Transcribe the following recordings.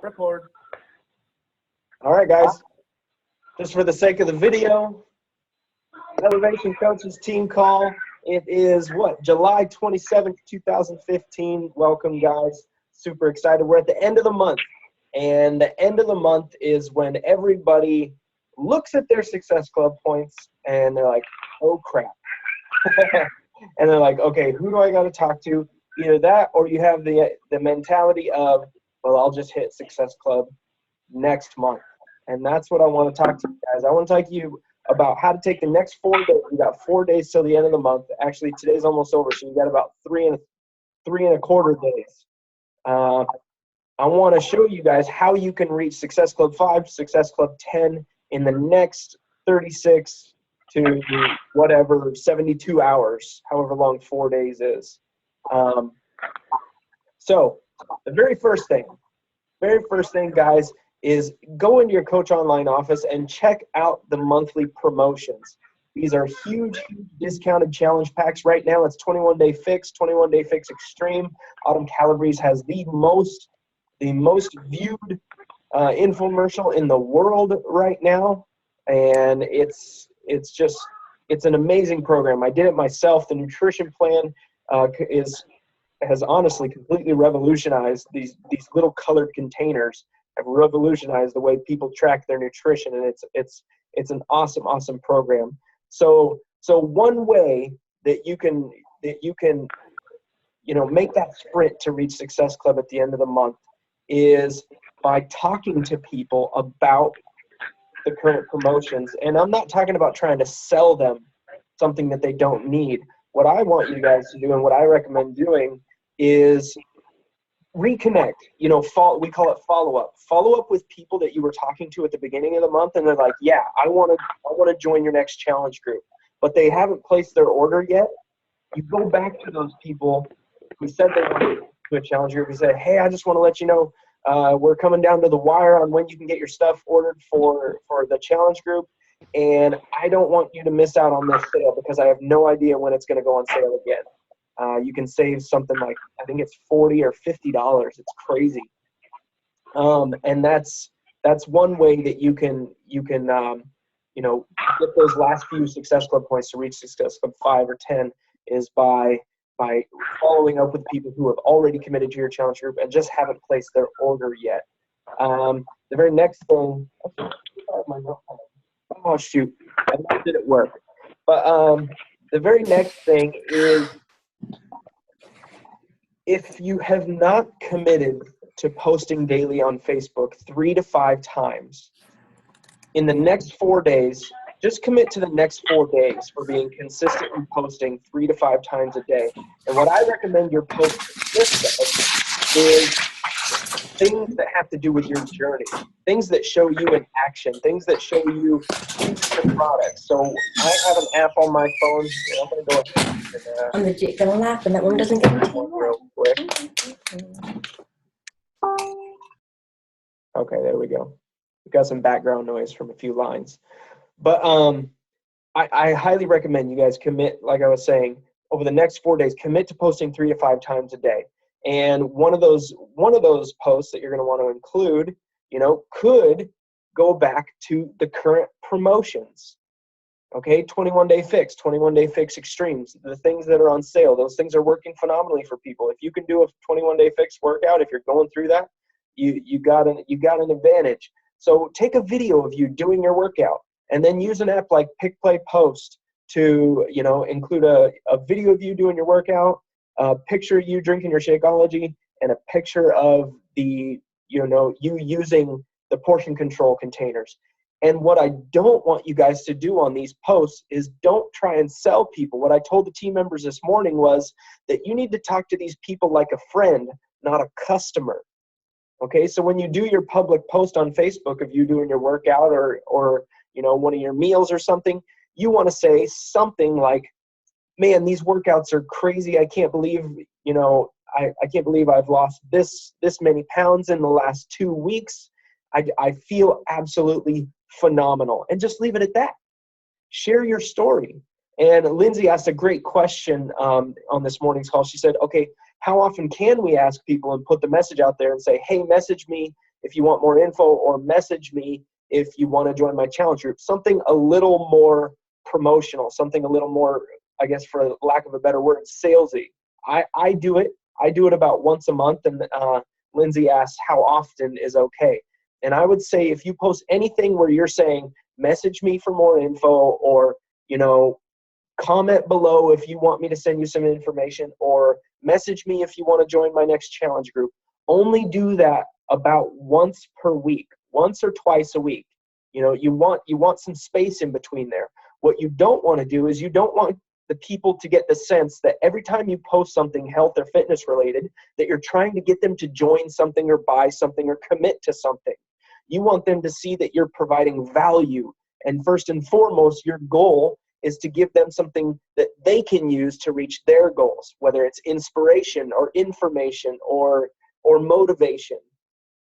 Record. All right, guys. Just for the sake of the video, Elevation Coaches team call. It is what? July 27th, 2015. Welcome, guys. Super excited. We're at the end of the month. And the end of the month is when everybody looks at their Success Club points and they're like, oh, crap. And they're like, okay, who do I got to talk to? Either that or you have the mentality of, well, I'll just hit Success Club next month. And that's what I want to talk to you guys. I want to talk to you about how to take the next 4 days. We got 4 days till the end of the month. Actually, today's almost over, so you got about three and a quarter days. I want to show you guys how you can reach Success Club 5, Success Club 10 in the next 36 to whatever, 72 hours, however long 4 days is. So the very first thing, guys, is go into your Coach Online office and check out the monthly promotions. These are huge discounted challenge packs. Right now it's 21-day fix, 21-day fix extreme. Autumn Calabrese has the most viewed infomercial in the world right now, and it's an amazing program. I did it myself. The nutrition plan has honestly completely revolutionized these little colored containers. Have revolutionized the way people track their nutrition, and it's an awesome program. So one way that you can make that sprint to reach Success Club at the end of the month is by talking to people about the current promotions. And I'm not talking about trying to sell them something that they don't need. What I want you guys to do, and what I recommend doing, is reconnect. We call it follow-up. Follow up with people that you were talking to at the beginning of the month, and they're like, yeah, I want to join your next challenge group, but they haven't placed their order yet. You go back to those people who said they wanted to a challenge group. You say, hey, I just want to let you know we're coming down to the wire on when you can get your stuff ordered for the challenge group, and I don't want you to miss out on this sale because I have no idea when it's going to go on sale again. You can save something like, I think it's $40 or $50. It's crazy. And that's one way that you can get those last few Success Club points to reach Success Club 5 or 10 is by following up with people who have already committed to your challenge group and just haven't placed their order yet. The very next thing, oh shoot, I did it work. But the very next thing is, if you have not committed to posting daily on Facebook 3 to 5 times in the next 4 days, just commit to the next 4 days for being consistent in posting 3 to 5 times a day. And what I recommend your post consist of is things that have to do with your journey, things that show you in action, things that show you the product. So I have an app on my phone. I'm going to go ahead and I'm legit going to laugh when that one doesn't get into real quick. Okay, there we go. We got some background noise from a few lines. But I highly recommend you guys commit, like I was saying, over the next 4 days, commit to posting 3 to 5 times a day. And one of those posts that you're going to want to include, could go back to the current promotions. Okay, 21-day fix, 21-day fix extremes, the things that are on sale. Those things are working phenomenally for people. If you can do a 21-day fix workout, if you're going through that, you got an advantage. So take a video of you doing your workout, and then use an app like Pick Play Post to include a video of you doing your workout, a picture of you drinking your Shakeology, and a picture of you using the portion control containers. And what I don't want you guys to do on these posts is don't try and sell people. What I told the team members this morning was that you need to talk to these people like a friend, not a customer. Okay, so when you do your public post on Facebook of you doing your workout or one of your meals or something, you want to say something like, man, these workouts are crazy. I can't believe, I can't believe I've lost this many pounds in the last 2 weeks. I feel absolutely phenomenal. And just leave it at that. Share your story. And Lindsay asked a great question on this morning's call. She said, okay, how often can we ask people and put the message out there and say, hey, message me if you want more info, or message me if you want to join my challenge group. Something a little more promotional, something a little more, I guess for lack of a better word, salesy. I do it. I do it about once a month, and Lindsay asked how often is okay. And I would say if you post anything where you're saying, message me for more info, or, comment below if you want me to send you some information, or message me if you want to join my next challenge group. Only do that about once per week, once or twice a week. You want some space in between there. What you don't want to do is you don't want the people to get the sense that every time you post something health or fitness related, that you're trying to get them to join something or buy something or commit to something. You want them to see that you're providing value. And first and foremost, your goal is to give them something that they can use to reach their goals, whether it's inspiration or information or motivation.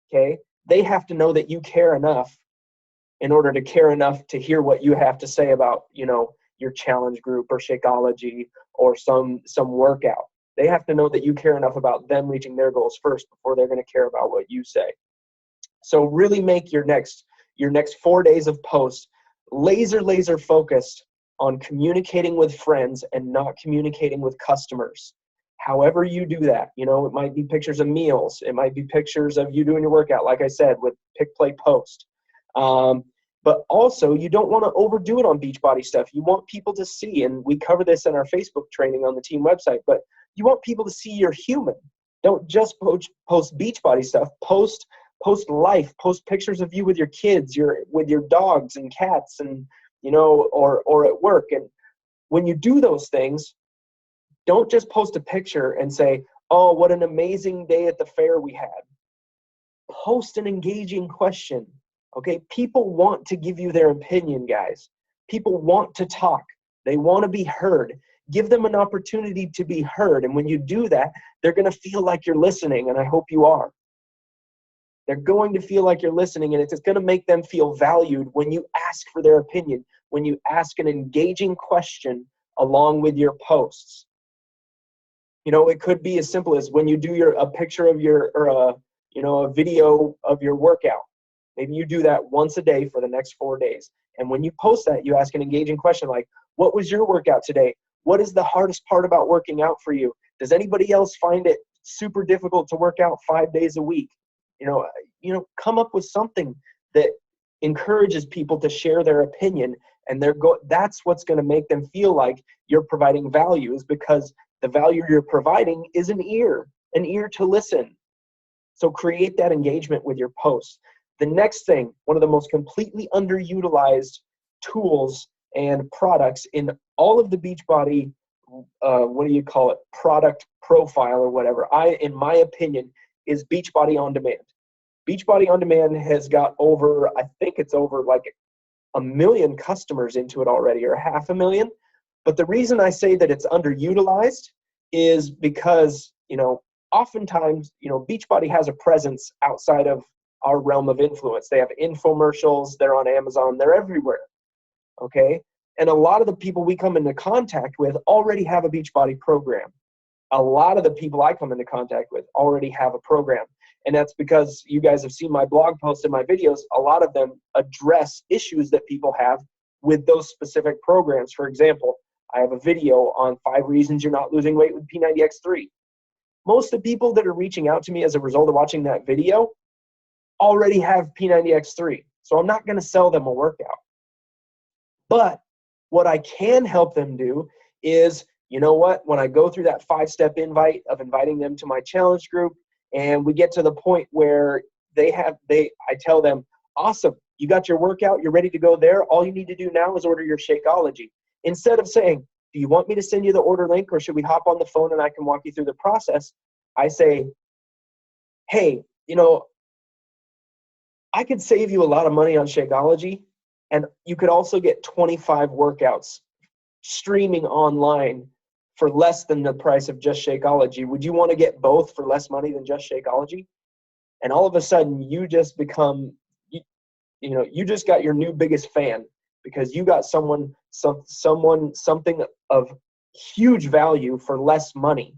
Okay? They have to know that you care enough in order to care enough to hear what you have to say about, your challenge group or Shakeology or some workout. They have to know that you care enough about them reaching their goals first before they're going to care about what you say. So really make your next 4 days of posts laser focused on communicating with friends and not communicating with customers. However you do that, it might be pictures of meals. It might be pictures of you doing your workout, like I said, with pick, play, post. But also, you don't want to overdo it on Beachbody stuff. You want people to see, and we cover this in our Facebook training on the team website, but you want people to see you're human. Don't just post Beachbody stuff. Post life. Post pictures of you with your kids, with your dogs and cats, and or at work. And when you do those things, don't just post a picture and say, "Oh, what an amazing day at the fair we had." Post an engaging question. Okay, people want to give you their opinion, guys. People want to talk. They want to be heard. Give them an opportunity to be heard. And when you do that, they're going to feel like you're listening, and I hope you are. They're going to feel like you're listening, and it's going to make them feel valued when you ask for their opinion, when you ask an engaging question along with your posts. It could be as simple as when you do a picture of a video of your workout. Maybe you do that once a day for the next 4 days. And when you post that, you ask an engaging question like, what was your workout today? What is the hardest part about working out for you? Does anybody else find it super difficult to work out 5 days a week? Come up with something that encourages people to share their opinion, and that's what's going to make them feel like you're providing value, is because the value you're providing is an ear to listen. So create that engagement with your posts. The next thing, one of the most completely underutilized tools and products in all of the Beachbody, product profile or whatever, in my opinion, is Beachbody On Demand. Beachbody On Demand has got I think it's over like 1 million customers into it already, or 500,000. But the reason I say that it's underutilized is because, oftentimes, Beachbody has a presence outside of our realm of influence. They have infomercials, they're on Amazon, they're everywhere. Okay? And a lot of the people we come into contact with already have a Beachbody program. A lot of the people I come into contact with already have a program. And that's because you guys have seen my blog posts and my videos. A lot of them address issues that people have with those specific programs. For example, I have a video on 5 reasons you're not losing weight with P90X3. Most of the people that are reaching out to me as a result of watching that video already have P90X3. So I'm not going to sell them a workout. But what I can help them do is, when I go through that 5-step invite of inviting them to my challenge group, and we get to the point where I tell them, awesome, you got your workout, you're ready to go there. All you need to do now is order your Shakeology. Instead of saying, do you want me to send you the order link, or should we hop on the phone and I can walk you through the process? I say, hey, I could save you a lot of money on Shakeology, and you could also get 25 workouts streaming online for less than the price of just Shakeology. Would you want to get both for less money than just Shakeology? And all of a sudden, you just become, you just got your new biggest fan, because you got something of huge value for less money.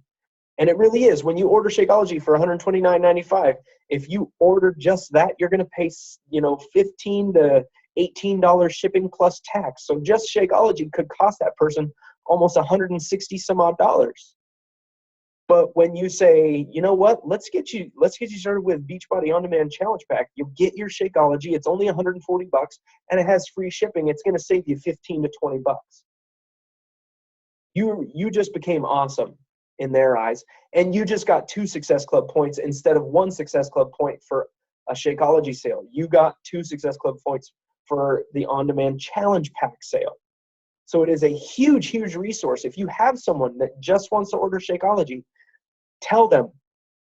And it really is. When you order Shakeology for $129.95, if you order just that, you're going to pay, $15 to $18 shipping plus tax. So just Shakeology could cost that person almost 160 some odd dollars. But when you say, you know what, let's get you started with Beachbody On Demand Challenge Pack. You get your Shakeology. It's only $140 and it has free shipping. It's going to save you 15 to 20 bucks. You just became awesome in their eyes, and you just got 2 Success Club points instead of 1 Success Club point for a Shakeology sale. You got 2 Success Club points for the On-Demand Challenge Pack sale. So it is a huge, huge resource. If you have someone that just wants to order Shakeology, tell them,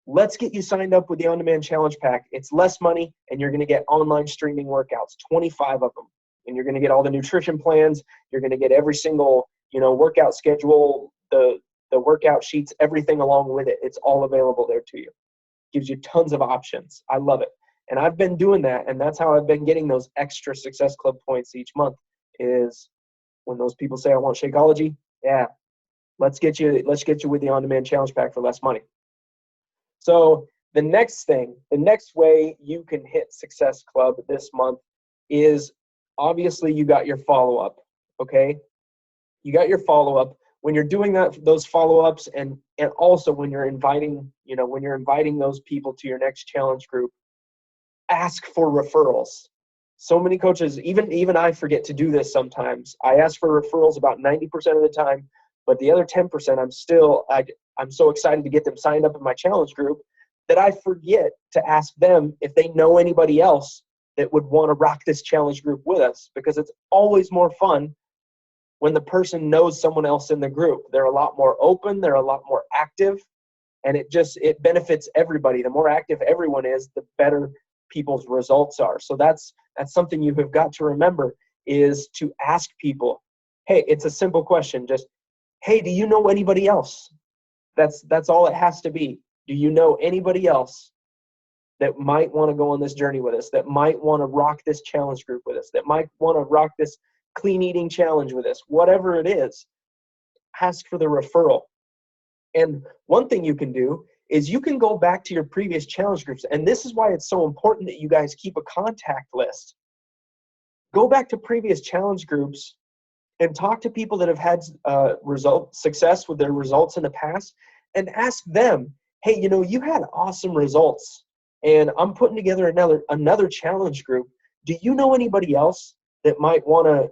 let's get you signed up with the On-Demand Challenge Pack. It's less money, and you're going to get online streaming workouts, 25 of them. And you're going to get all the nutrition plans. You're going to get every single, workout schedule, the workout sheets, everything along with it. It's all available there to you. Gives you tons of options. I love it. And I've been doing that, and that's how I've been getting those extra Success Club points each month, is when those people say, I want Shakeology, yeah, let's get you with the On-Demand Challenge Pack for less money. So the next way you can hit Success Club this month is, obviously you got your follow-up, okay? You got your follow-up. When you're doing those follow-ups, and also when you're inviting those people to your next challenge group, ask for referrals. So many coaches, even I forget to do this sometimes. I ask for referrals about 90% of the time, but the other 10%, I'm so excited to get them signed up in my challenge group that I forget to ask them if they know anybody else that would want to rock this challenge group with us, because it's always more fun when the person knows someone else in the group. They're a lot more open, they're a lot more active, and it benefits everybody. The more active everyone is, the better people's results are. So that's something you have got to remember, is to ask people. Hey, it's a simple question. Just, hey, do you know anybody else? That's all it has to be. Do you know anybody else that might want to go on this journey with us, that might want to rock this challenge group with us, that might want to rock this clean eating challenge with us? Whatever it is, ask for the referral. And one thing you can do is you can go back to your previous challenge groups. And this is why it's so important that you guys keep a contact list. Go back to previous challenge groups and talk to people that have had success with their results in the past, and ask them, hey, you had awesome results, and I'm putting together another challenge group. Do you know anybody else that might want to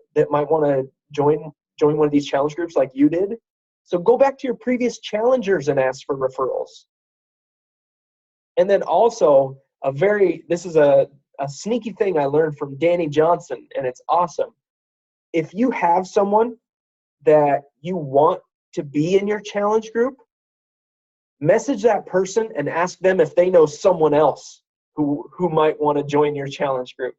join one of these challenge groups like you did? So go back to your previous challengers and ask for referrals. And then also, this is a sneaky thing I learned from Danny Johnson, and it's awesome. If you have someone that you want to be in your challenge group, message that person and ask them if they know someone else who might want to join your challenge group.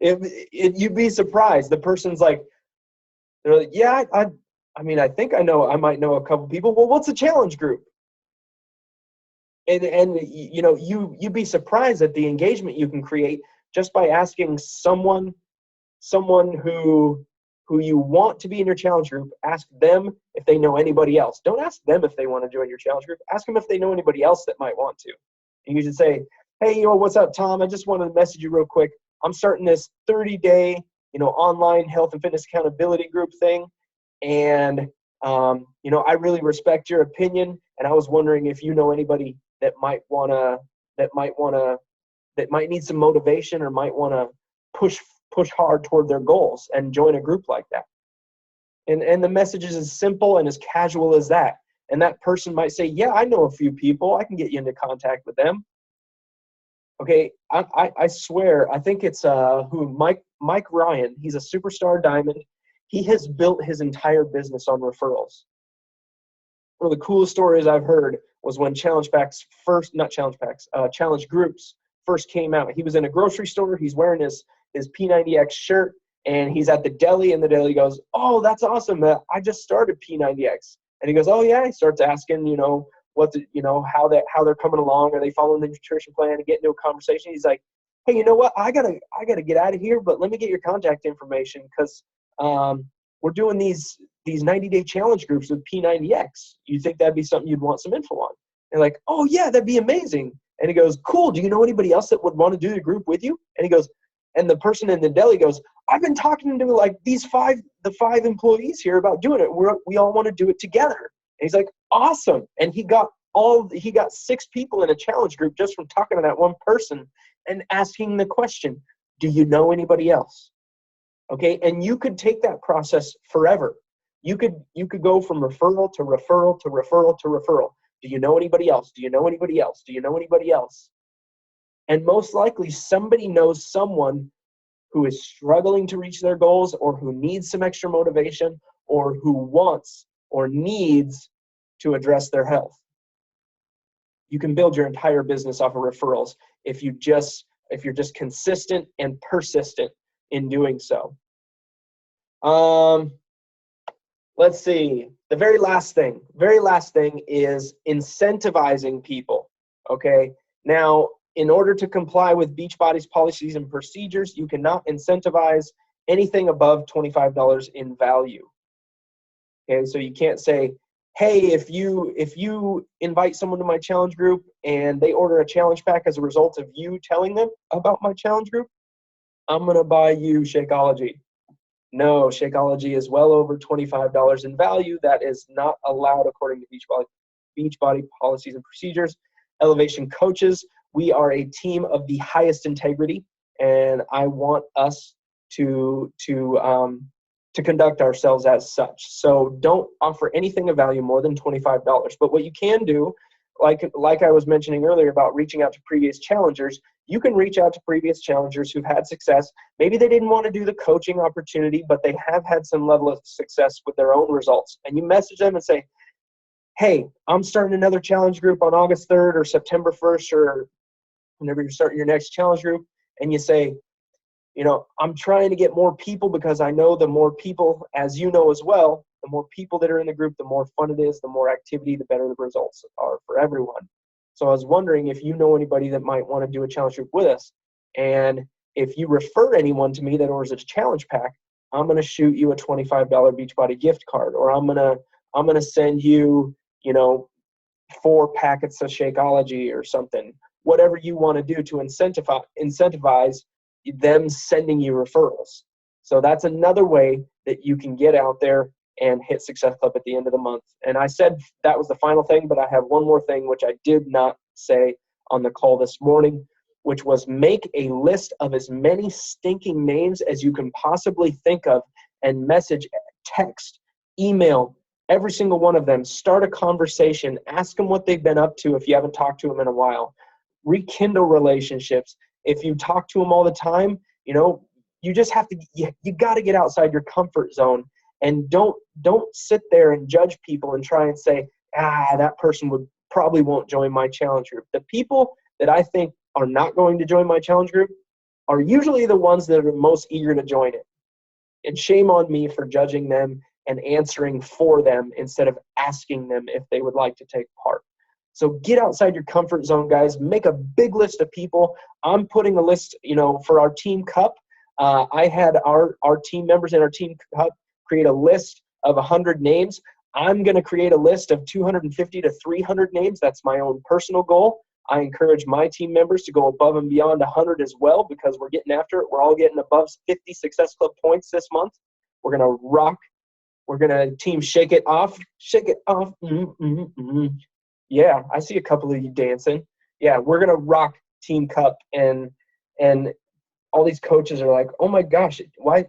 You'd be surprised. The person's like, they're like, yeah, I think I might know a couple people. Well, what's a challenge group? And you'd be surprised at the engagement you can create just by asking someone who you want to be in your challenge group. Ask them if they know anybody else. Don't ask them if they want to join your challenge group. Ask them if they know anybody else that might want to. And you should say, hey, what's up, Tom? I just wanted to message you real quick. I'm starting this 30-day, online health and fitness accountability group thing. And, I really respect your opinion. And I was wondering if you know anybody that might need some motivation, or might want to push hard toward their goals and join a group like that. And the message is as simple and as casual as that. And that person might say, yeah, I know a few people. I can get you into contact with them. Okay, I swear, I think it's Mike Ryan. He's a superstar diamond. He has built his entire business on referrals. One of the coolest stories I've heard was when challenge groups first came out. He was in a grocery store. He's wearing his P90X shirt, and he's at the deli, and the deli goes, oh, that's awesome. I just started P90X. And he goes, oh yeah. He starts asking, how they're coming along. Are they following the nutrition plan, and get into a conversation? He's like, hey, you know what? I gotta get out of here, but let me get your contact information, because we're doing these these 90-day challenge groups with P90X. You think that'd be something you'd want some info on? And like, oh yeah, that'd be amazing. And he goes, cool. Do you know anybody else that would want to do the group with you? And he goes, and the person in the deli goes, I've been talking to like the five employees here about doing it. We all want to do it together. And he's like, awesome. And he got 6 people in a challenge group just from talking to that one person and asking the question, do you know anybody else? Okay. And you could take that process forever. You could go from referral to referral to referral to referral. Do you know anybody else? Do you know anybody else? Do you know anybody else? And most likely somebody knows someone who is struggling to reach their goals, or who needs some extra motivation, or who wants or needs to address their health. You can build your entire business off of referrals if you're just consistent and persistent in doing so. Let's see. The very last thing is incentivizing people. Okay. Now, in order to comply with Beachbody's policies and procedures, you cannot incentivize anything above $25 in value. Okay, so you can't say, hey, if you invite someone to my challenge group and they order a challenge pack as a result of you telling them about my challenge group, I'm going to buy you Shakeology. No, Shakeology is well over $25 in value. That is not allowed according to Beachbody policies and procedures. Elevation Coaches, we are a team of the highest integrity, and I want us to conduct ourselves as such. So don't offer anything of value more than $25. But what you can do, like I was mentioning earlier about reaching out to previous challengers, you can reach out to previous challengers who've had success. Maybe they didn't want to do the coaching opportunity, but they have had some level of success with their own results. And you message them and say, hey, I'm starting another challenge group on August 3rd or September 1st, or whenever you're starting your next challenge group. And you say, I'm trying to get more people, because I know the more people, as you know as well, the more people that are in the group, the more fun it is, the more activity, the better the results are for everyone. So I was wondering if you know anybody that might want to do a challenge group with us. And if you refer anyone to me that orders a challenge pack, I'm going to shoot you a $25 Beachbody gift card, or I'm going to send you, 4 packets of Shakeology or something. Whatever you want to do to incentivize them sending you referrals. So that's another way that you can get out there and hit Success Club at the end of the month. And I said that was the final thing, but I have one more thing which I did not say on the call this morning, which was make a list of as many stinking names as you can possibly think of, and message, text, email every single one of them. Start a conversation. Ask them what they've been up to if you haven't talked to them in a while. Rekindle relationships. If you talk to them all the time, you just have to, you got to get outside your comfort zone, and don't sit there and judge people and try and say, that person probably won't join my challenge group. The people that I think are not going to join my challenge group are usually the ones that are most eager to join it. And shame on me for judging them and answering for them instead of asking them if they would like to take part. So get outside your comfort zone, guys. Make a big list of people. I'm putting a list, for our team cup. I had our team members in our team cup create a list of 100 names. I'm going to create a list of 250 to 300 names. That's my own personal goal. I encourage my team members to go above and beyond 100 as well, because we're getting after it. We're all getting above 50 Success Club points this month. We're going to rock. We're going to team shake it off. Shake it off. Yeah, I see a couple of you dancing. Yeah, we're going to rock Team Cup. And all these coaches are like, oh my gosh,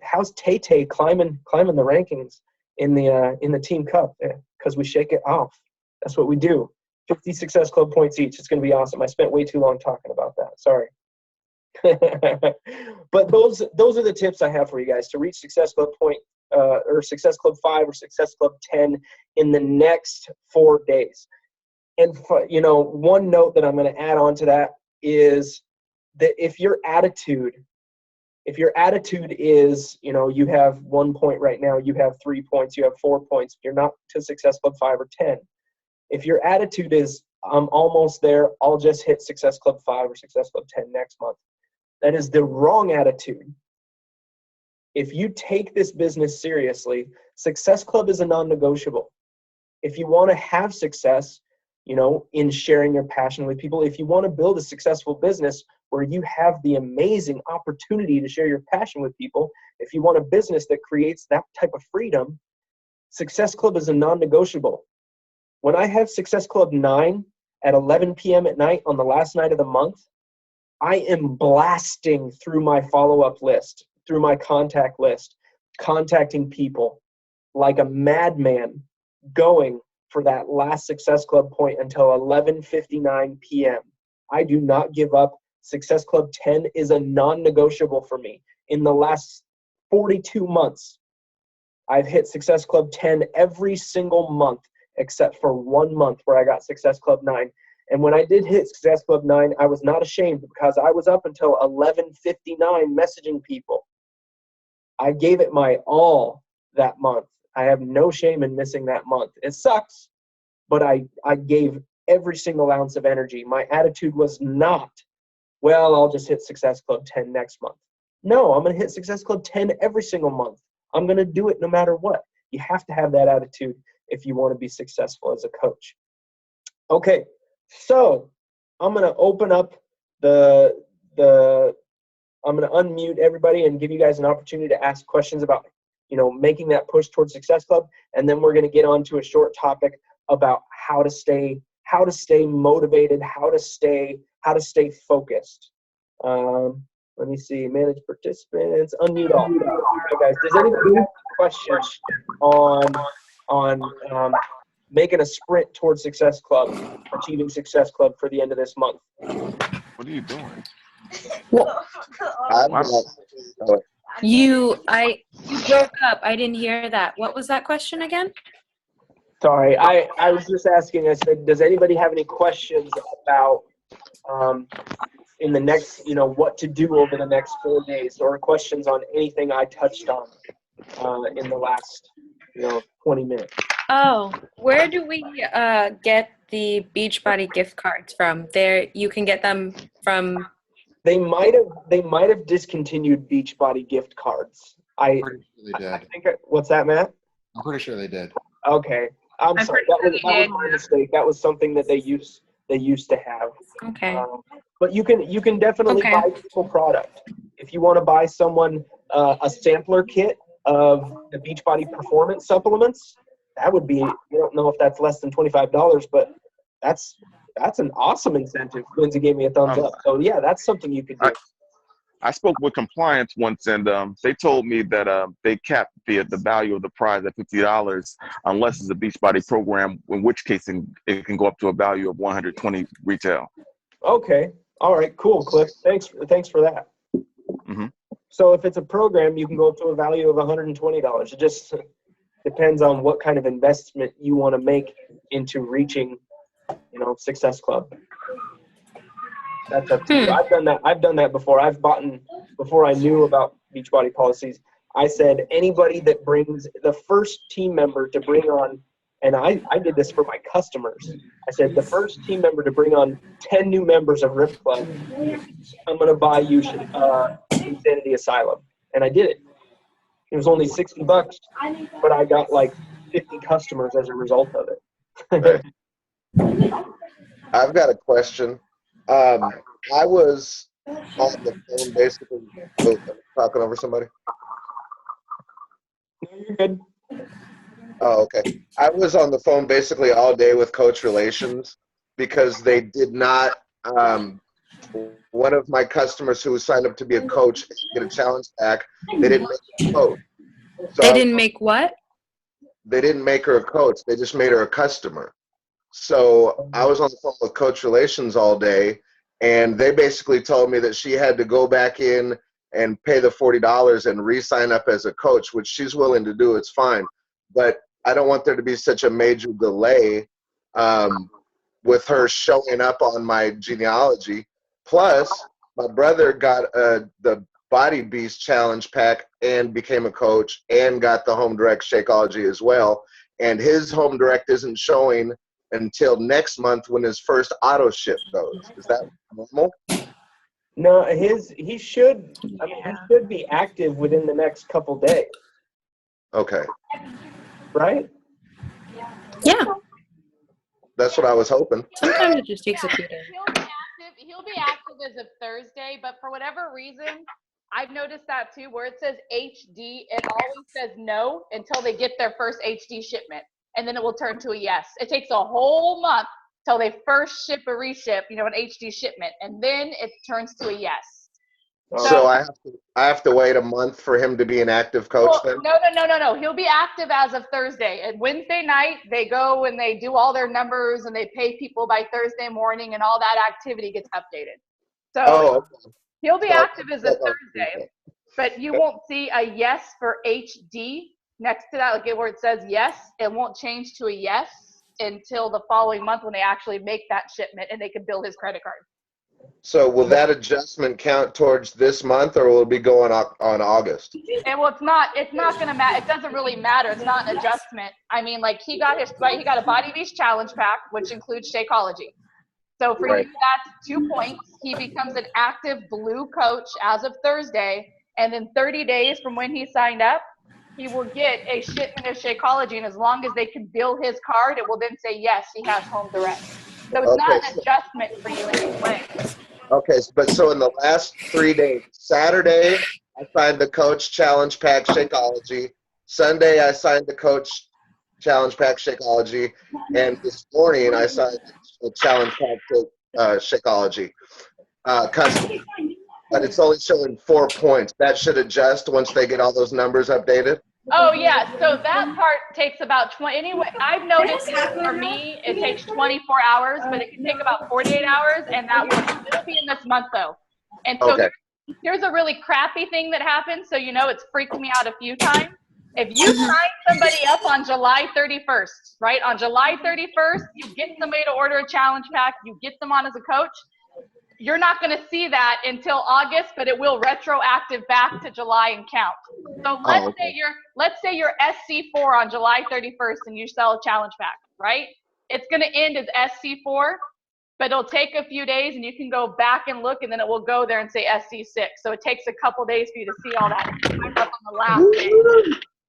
how's Tay-Tay climbing the rankings in the Team Cup? Because we shake it off. That's what we do. 50 Success Club points each. It's going to be awesome. I spent way too long talking about that. Sorry. But those are the tips I have for you guys to reach Success Club point or Success Club 5 or Success Club 10 in the next 4 days. And one note that I'm going to add on to that is that if your attitude is, you have 1 point right now, you have 3 points, you have 4 points, you're not to Success Club 5 or 10. If your attitude is, I'm almost there, I'll just hit Success Club 5 or Success Club 10 next month, that is the wrong attitude. If you take this business seriously, Success Club is a non-negotiable. If you want to have success, in sharing your passion with people, if you want to build a successful business where you have the amazing opportunity to share your passion with people, if you want a business that creates that type of freedom, Success Club is a non-negotiable. When I have Success Club 9 at 11 p.m. at night on the last night of the month, I am blasting through my follow-up list, through my contact list, contacting people like a madman, going for that last Success Club point until 11:59 p.m. I do not give up. Success Club 10 is a non-negotiable for me. In the last 42 months, I've hit Success Club 10 every single month except for 1 month where I got Success Club 9. And when I did hit Success Club 9, I was not ashamed because I was up until 11:59 messaging people. I gave it my all that month. I have no shame in missing that month. It sucks, but I gave every single ounce of energy. My attitude was not, well, I'll just hit Success Club 10 next month. No, I'm going to hit Success Club 10 every single month. I'm going to do it no matter what. You have to have that attitude if you want to be successful as a coach. Okay, so I'm going to open up I'm going to unmute everybody and give you guys an opportunity to ask questions about making that push towards Success Club, and then we're going to get on to a short topic about how to stay motivated, how to stay focused. Let me see, manage participants, unmute all. Okay, guys, does anybody have questions on making a sprint towards Success Club, achieving Success Club for the end of this month? What are you doing? Well, you broke up. I didn't hear that. What was that question again? Sorry, I was just asking, I said, does anybody have any questions about in the next, what to do over the next 4 days, or questions on anything I touched on in the last, 20 minutes? Oh, where do we get the Beachbody gift cards from? There, you can get them from. They might have discontinued Beachbody gift cards. I'm pretty sure they did. I think what's that, Matt? I'm pretty sure they did. Okay, I'm sorry. That was my mistake. That was something that they used to have. Okay. But you can definitely buy people product. If you want to buy someone a sampler kit of the Beachbody Performance supplements, that would be, I don't know if that's less than $25, but that's an awesome incentive. Lindsay gave me a thumbs up. So yeah, that's something you could do. I spoke with compliance once, and they told me that they capped the value of the prize at $50 unless it's a Beachbody program, in which case it can go up to a value of $120 retail. Okay. All right. Cool, Cliff. Thanks for that. Mm-hmm. So if it's a program, you can go up to a value of $120. It just depends on what kind of investment you want to make into reaching, Success Club. That's up to you. I've done that before. I've bought before I knew about Beachbody policies. I said anybody that brings the first team member to bring on, and I did this for my customers. I said the first team member to bring on 10 new members of RIP Club, I'm going to buy you Insanity Asylum. And I did it. It was only $60, but I got like 50 customers as a result of it. I've got a question. I was on the phone basically talking over somebody. No, you're good. Oh, okay. I was on the phone basically all day with Coach Relations because they did not. One of my customers who signed up to be a coach get a challenge pack. They didn't make a coach. So They didn't make what? They didn't make her a coach. They just made her a customer. So I was on the phone with Coach Relations all day, and they basically told me that she had to go back in and pay the $40 and re-sign up as a coach, which she's willing to do. It's fine. But I don't want there to be such a major delay with her showing up on my genealogy. Plus, my brother got the Body Beast Challenge pack and became a coach and got the Home Direct Shakeology as well. And his Home Direct isn't showing until next month when his first auto ship goes. Is that normal? No, he should be active within the next couple days. Okay. right? Yeah. That's what I was hoping. Sometimes it just takes a few days. He'll be active as of Thursday, but for whatever reason, I've noticed that too, where it says HD, it always says no until they get their first HD shipment, and then it will turn to a yes. It takes a whole month till they first ship a reship, an HD shipment, and then it turns to a yes. So I have to wait a month for him to be an active coach then? No. He'll be active as of Thursday. And Wednesday night, they go and they do all their numbers and they pay people by Thursday morning, and all that activity gets updated. So okay. he'll be So active as of Thursday, but you won't see a yes for HD next to that, like where it says yes. It won't change to a yes until the following month when they actually make that shipment and they can bill his credit card. So will that adjustment count towards this month, or will it be going on August? And well, it's not going to matter. It doesn't really matter. It's not an adjustment. I mean, like he got a Body Beast challenge pack, which includes Shakeology. So for you, that's 2 points. He becomes an active blue coach as of Thursday. And then 30 days from when he signed up, he will get a shipment of Shakeology. And as long as they can bill his card, it will then say, yes, he has home direct. So it's not an adjustment for you in any way. Okay, but so in the last 3 days, Saturday, I signed the Coach Challenge Pack Shakeology. Sunday, I signed the Coach Challenge Pack Shakeology. And this morning, I signed the Challenge Pack Shakeology custom. But it's only showing 4 points. That should adjust once they get all those numbers updated? Oh, yeah. So that part takes about 20. Anyway, I've noticed for me, it takes 24 hours, but it can take about 48 hours, and that will still be in this month, though. And so here's a really crappy thing that happened. So, it's freaked me out a few times. If you sign somebody up on July 31st, right? On July 31st, you get somebody to order a challenge pack, you get them on as a coach. You're not going to see that until August, but it will retroactive back to July and count. So let's say you're SC4 on July 31st and you sell a challenge pack, right? It's going to end as SC4, but it'll take a few days and you can go back and look, and then it will go there and say SC6. So it takes a couple days for you to see all that up on the last day.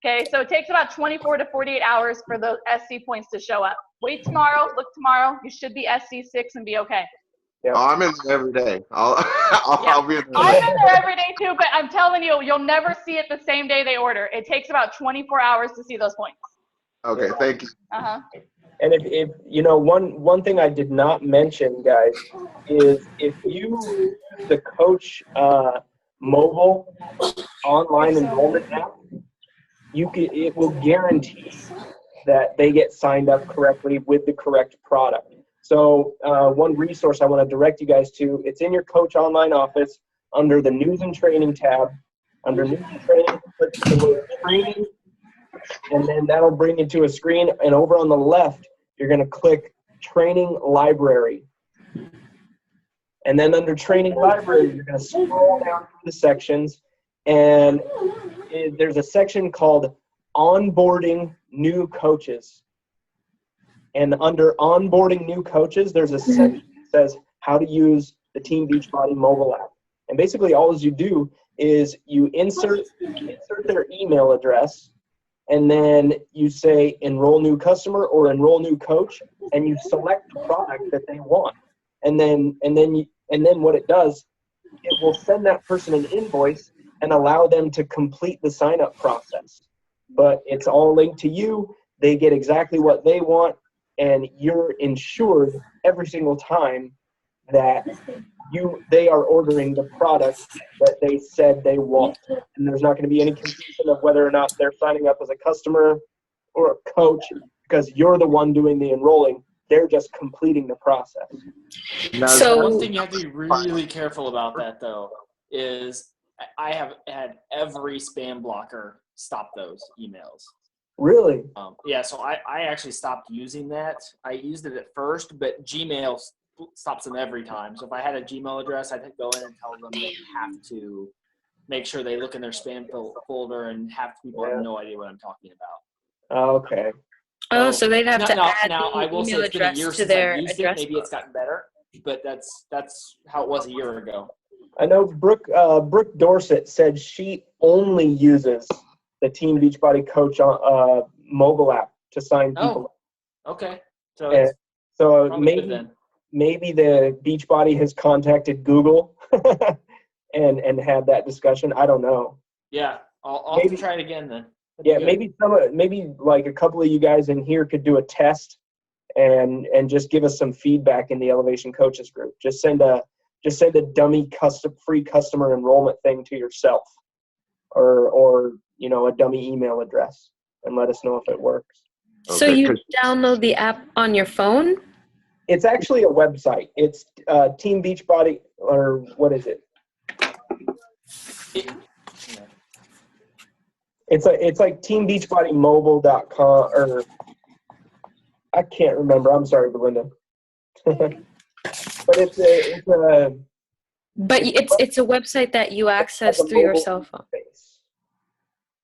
Okay, so it takes about 24 to 48 hours for the SC points to show up. Wait tomorrow, look tomorrow. You should be SC6 and be okay. Yeah. Oh, I'm in there every day. I'll be in there. I'm in there every day too, but I'm telling you, you'll never see it the same day they order. It takes about 24 hours to see those points. Okay, thank you. Uh-huh. And if one thing I did not mention, guys, is if you use the Coach mobile online enrollment app, it will guarantee that they get signed up correctly with the correct product. So one resource I want to direct you guys to, it's in your Coach Online office under the News and Training tab. Under News and Training, click the word Training, and then that'll bring you to a screen. And over on the left, you're going to click Training Library. And then under Training Library, you're going to scroll down through the sections, and there's a section called Onboarding New Coaches. And under onboarding new coaches, there's a section that says how to use the Team Beachbody mobile app. And basically all you do is you insert their email address, and then you say enroll new customer or enroll new coach, and you select the product that they want. And then what it does, it will send that person an invoice and allow them to complete the sign-up process. But it's all linked to you. They get exactly what they want, and you're insured every single time that they are ordering the product that they said they want. And there's not going to be any confusion of whether or not they're signing up as a customer or a coach, because you're the one doing the enrolling. They're just completing the process. So one thing you have to be really careful about that, though, is I have had every spam blocker stop those emails. Really? Yeah, so I actually stopped using that. I used it at first, but Gmail stops them every time. So if I had a Gmail address, I'd go in and tell them they have to make sure they look in their spam folder, and half the people have no idea what I'm talking about. Okay. Oh, so they'd have to add now, I the will say email it's been a address year to since their I've used address it. Maybe it's gotten better, but that's how it was a year ago. I know Brooke Dorset said she only uses the Team Beachbody Coach mobile app to sign people. Okay. So And it's so probably good maybe then. maybe the Beachbody has contacted Google and had that discussion. I don't know. Yeah. I'll have to Maybe- try it again then. That'd be Yeah, good. maybe like a couple of you guys in here could do a test and just give us some feedback in the Elevation Coaches group. Just send a dummy free customer enrollment thing to yourself, or a dummy email address, and let us know if it works. So Okay, you 'cause- download the app on your phone? It's actually a website. It's Team Beachbody, or what is it? It's like teambeachbodymobile.com, or I can't remember. I'm sorry, Belinda. But it's a But it's a website that you access like a through your mobile cell phone. interface.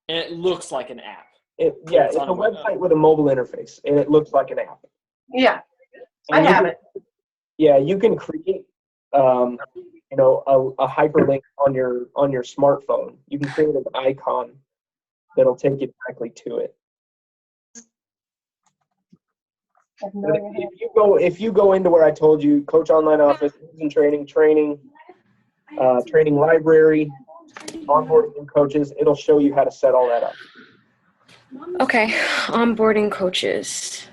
And it looks like an app. It's a website with a mobile interface, and it looks like an app. Yeah, I And you have can- it. Yeah, you can create, a hyperlink on your smartphone. You can create an icon that'll take you directly to it. But if you go into where I told you, Coach Online Office, and training library, onboarding new coaches, it'll show you how to set all that up. Okay, onboarding coaches.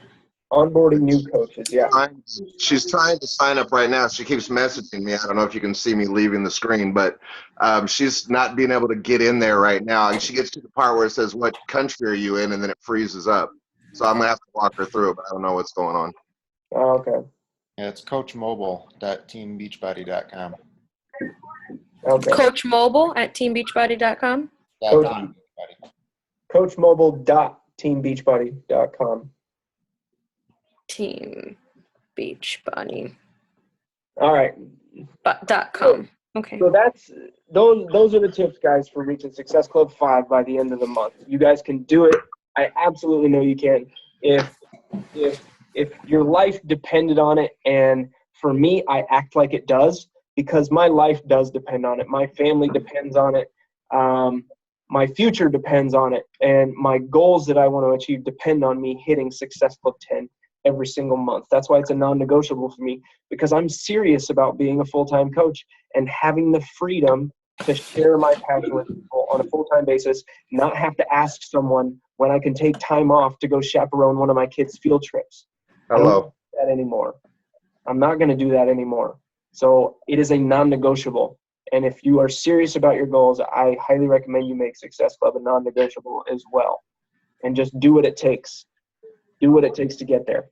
Onboarding new coaches, yeah. She's trying to sign up right now. She keeps messaging me. I don't know if you can see me leaving the screen, but she's not being able to get in there right now. She gets to the part where it says, "What country are you in?" and then it freezes up. So I'm gonna have to walk her through it, but I don't know what's going on. Oh, okay. Yeah, it's coachmobile.teambeachbody.com. Okay. Coach Mobile at teambeachbody.com. Coach- .com. Coachmobile.teambeachbody.com. Team Beachbody. All right. .com. Okay. So those are the tips, guys, for reaching Success Club 5 by the end of the month. You guys can do it. I absolutely know you can. If your life depended on it, and for me, I act like it does because my life does depend on it. My family depends on it. My future depends on it, and my goals that I want to achieve depend on me hitting Success Club 10 every single month. That's why it's a non-negotiable for me, because I'm serious about being a full-time coach and having the freedom to share my passion with people on a full-time basis, not have to ask someone when I can take time off to go chaperone one of my kids' field trips. I don't Hello. do that anymore. I'm not going to do that anymore. So it is a non-negotiable. And if you are serious about your goals, I highly recommend you make Success Club a non-negotiable as well. And just do what it takes. Do what it takes to get there.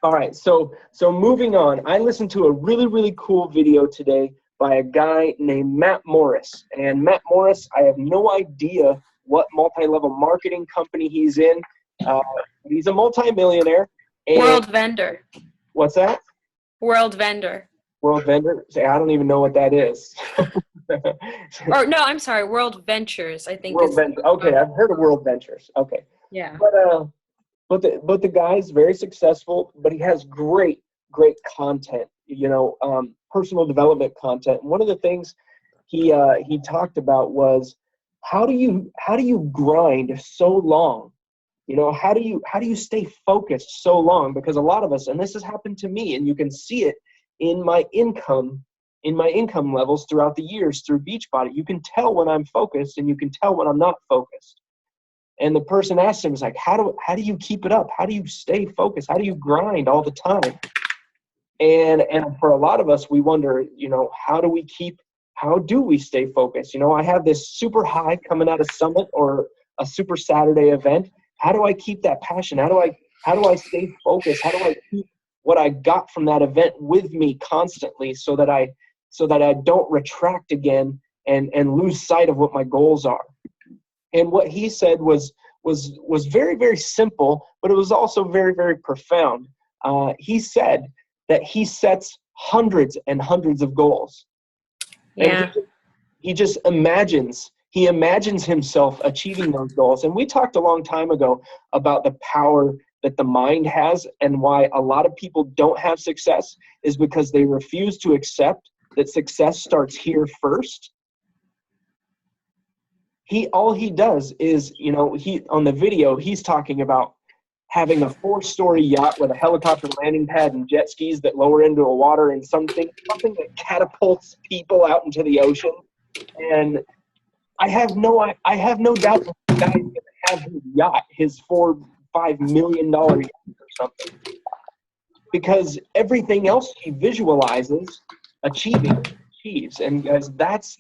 All right, so moving on. I listened to a really, really cool video today by a guy named Matt Morris. And Matt Morris, I have no idea what multi-level marketing company he's in. He's a multi-millionaire. And World Vendor. what's that? World Vendor. World Vendor? Say, I don't even know what that is. Or no, I'm sorry, World Ventures, I think. World is Venture. Okay, I've heard of World Ventures. Okay. Yeah. But the guy's very successful, but he has great content, personal development content. And one of the things he talked about was how do you grind so long? How do you stay focused so long? Because a lot of us, and this has happened to me, and you can see it in my income levels throughout the years through Beachbody. You can tell when I'm focused, and you can tell when I'm not focused. And the person asked him, "Is like, how do you keep it up? How do you stay focused? How do you grind all the time?" And for a lot of us, we wonder, how do we stay focused? I have this super high coming out of Summit or a Super Saturday event. How do I keep that passion? How do I stay focused? How do I keep what I got from that event with me constantly so that I don't retract again and lose sight of what my goals are? And what he said was very, very simple, but it was also very, very profound. He said that he sets hundreds and hundreds of goals. Yeah. And he just imagines himself achieving those goals. And we talked a long time ago about the power that the mind has, and why a lot of people don't have success is because they refuse to accept that success starts here first. all he does is, he on the video, he's talking about having a 4-story yacht with a helicopter landing pad and jet skis that lower into the water and something that catapults people out into the ocean. And I have no doubt that the guy's going to have his yacht, his $4-5 million yacht or something. Because everything else he visualizes achieves. And guys, that's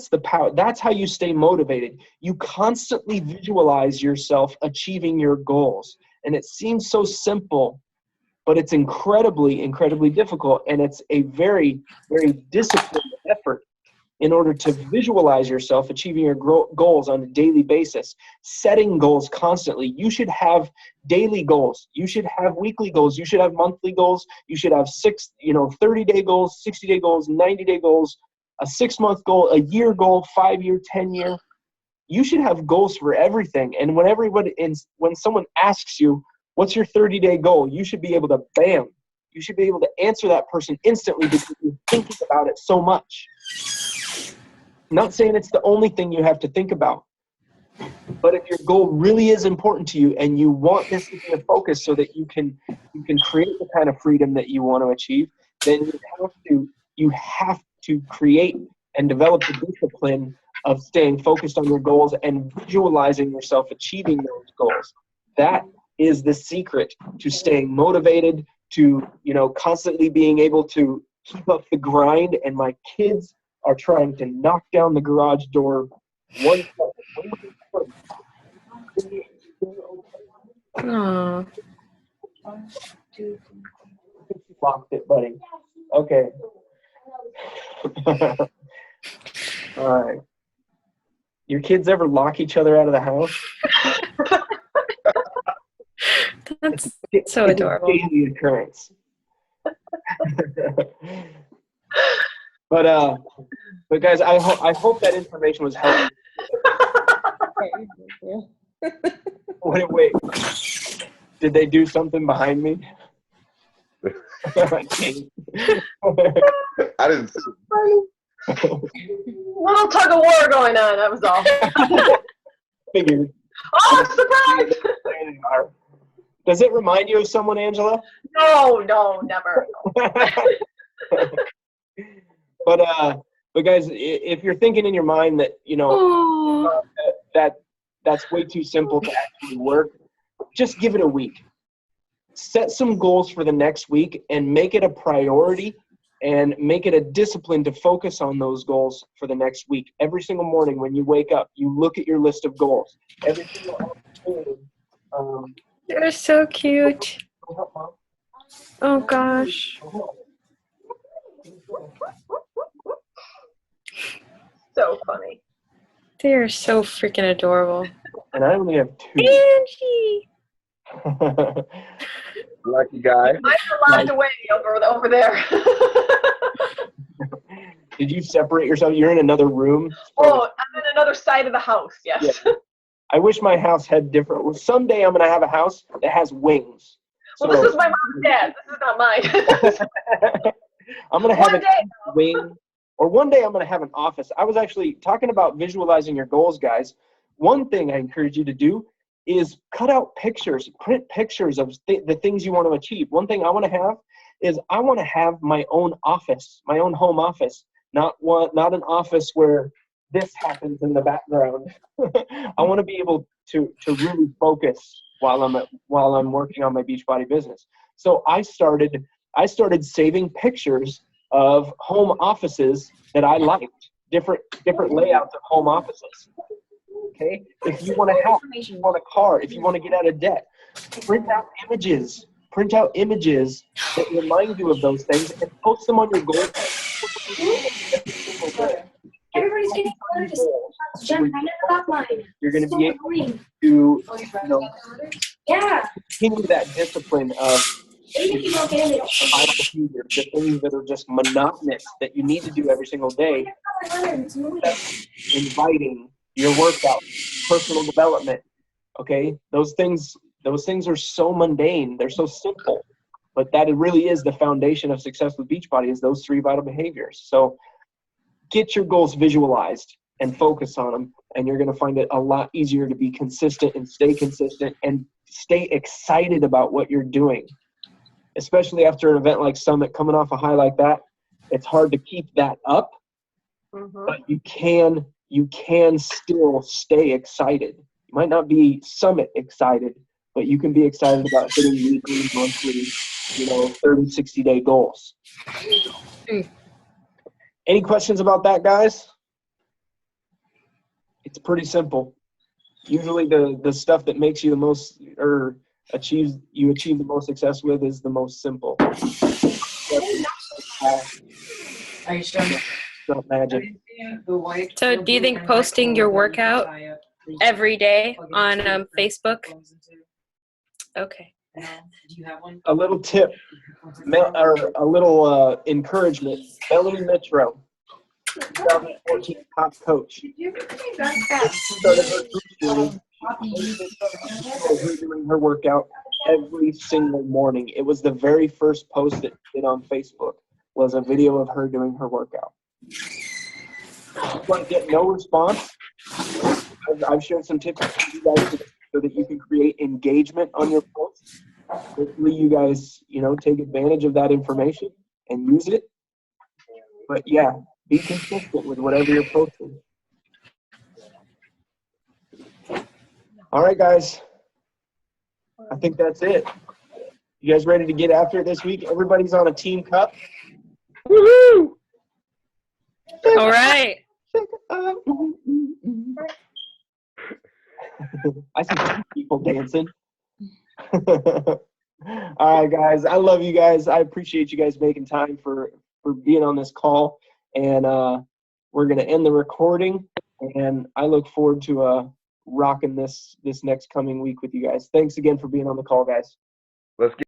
the power. That's how you stay motivated. You constantly visualize yourself achieving your goals. And it seems so simple, but it's incredibly, incredibly difficult. And it's a very, very disciplined effort in order to visualize yourself achieving your goals on a daily basis, setting goals constantly. You should have daily goals. You should have weekly goals. You should have monthly goals. You should have 30-day goals, 60-day goals, 90-day goals, a 6-month goal, a year goal, 5-year, 10-year. You should have goals for everything. And when someone asks you, what's your 30-day goal? You should be able to, bam, you should be able to answer that person instantly because you're thinking about it so much. I'm not saying it's the only thing you have to think about. But if your goal really is important to you and you want this to be a focus so that you can create the kind of freedom that you want to achieve, then you have to create and develop the discipline of staying focused on your goals and visualizing yourself achieving those goals. That is the secret to staying motivated, to constantly being able to keep up the grind. And my kids are trying to knock down the garage door one second. Aw. Locked it, buddy. Okay. All right. Your kids ever lock each other out of the house? That's so It's adorable. a daily occurrence. But guys, I hope that information was helpful. Wait. Did they do something behind me? I didn't see. Little tug of war going on, that was all. Figured. Oh, surprise! Does it remind you of someone, Angela? No, never. But guys, if you're thinking in your mind that Aw. that's way too simple to actually work, just give it a week. Set some goals for the next week and make it a priority and make it a discipline to focus on those goals for the next week. Every single morning when you wake up, you look at your list of goals. Every single afternoon. They're so cute. Oh gosh. So funny. They are so freaking adorable. And I only have 2. Angie! Lucky guy. Mine are locked away over there. Did you separate yourself? You're in another room? Oh, I'm in another side of the house, yes. Yeah. I wish my house had different. Well, someday I'm going to have a house that has wings. Well, this is my mom's dad. This is not mine. I'm going to have One a day. wing, or one day I'm going to have an office. I was actually talking about visualizing your goals, guys. One thing I encourage you to do is cut out pictures, print pictures of the things you want to achieve. One thing I want to have is I want to have my own office, my own home office, not an office where this happens in the background. I want to be able to really focus while I'm working on my Beachbody business. So I started saving pictures of home offices that I liked, different layouts of home offices. Okay, if you want a house, if you want a car, if you want to get out of debt, print out images that remind you of those things and post them on your goal page. Everybody's getting colored. Just jump right up the line. You're going to So be able annoying. to Yeah. continue that discipline of Even if you don't get in, they don't final behavior, the things that are just monotonous that you need to do every single day, It's annoying. inviting your workout, personal development. Okay, those things are so mundane. They're so simple, but that it really is the foundation of success with Beachbody is those 3 vital behaviors. So get your goals visualized. and focus on them. And you're going to find it a lot easier to be consistent and stay excited about what you're doing. Especially after an event like Summit, coming off a high like that, it's hard to keep that up, but you can still stay excited. You might not be Summit excited, but you can be excited about hitting weekly, monthly, 30, 60-day goals. Any questions about that, guys? It's pretty simple. Usually the stuff that makes you the most, or achieve the most success with, is the most simple. Are you sure? Not magic. So do you think posting your workout every day on Facebook? Okay. Do you have one? A little tip, or a little encouragement. Melanie Mitro, 2014 top coach. Started her doing her workout every single morning. It was the very first post that she did on Facebook, was a video of her doing her workout. But get no response. I've shared some tips with you guys so that you can create engagement on your posts. Hopefully you guys, take advantage of that information and use it. But yeah, be consistent with whatever you're posting. All right, guys. I think that's it. You guys ready to get after it this week? Everybody's on a team cup. Woohoo! All right. I see people dancing. All right, guys. I love you guys. I appreciate you guys making time for being on this call. And we're going to end the recording. And I look forward to rocking this next coming week with you guys. Thanks again for being on the call, guys. Let's get